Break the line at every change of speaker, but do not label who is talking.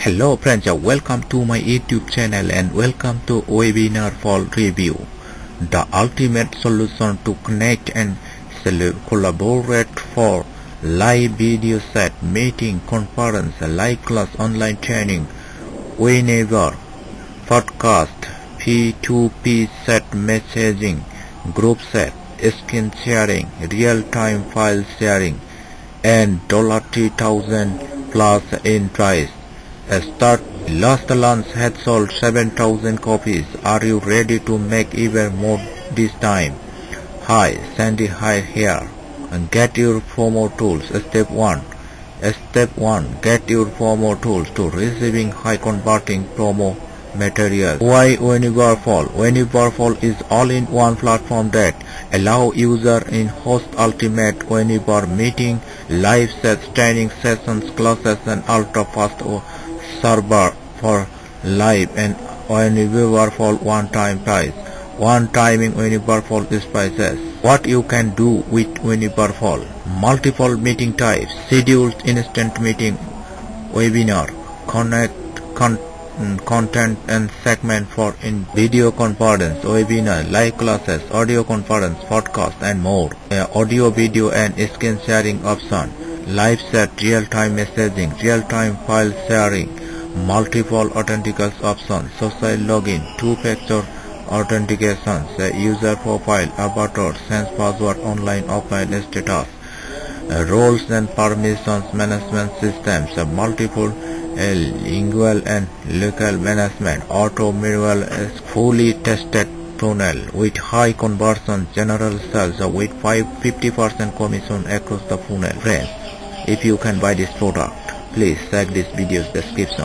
Hello friends, welcome to my YouTube channel and welcome to WebinarPal review, the ultimate solution to connect and collaborate for live video set, meeting, conference, live class, online training, whenever, podcast, P2P set messaging, group set, screen sharing, real-time file sharing, and $3,000 plus in price. Last launch had sold 7,000 copies. Are you ready to make even more this time? Hi, Sandy Hi here. And get your promo tools. Step 1. Get your promo tools to receiving high converting promo materials. Why WebinarPal? WebinarPal is all-in-one platform that allow user in host ultimate webinar meeting, live sets, training sessions, classes, and ultra-fast server for live and WebinarPal one-time price. One-timing WebinarPal is prices. What you can do with WebinarPal: multiple meeting types, scheduled instant meeting, webinar, content and segment for in video conference, webinar, live classes, audio conference, podcast, and more. Audio, video, and screen sharing option, live set, real-time messaging, real-time file sharing, multiple authentication options, social login, two-factor authentications, user profile, avatar, sense password, online, offline status, roles and permissions management systems, multiple lingual and local management, auto manual, fully tested funnel with high conversion, general sales with 50% commission across the funnel. Friends, if you can buy this product, please check this video's description.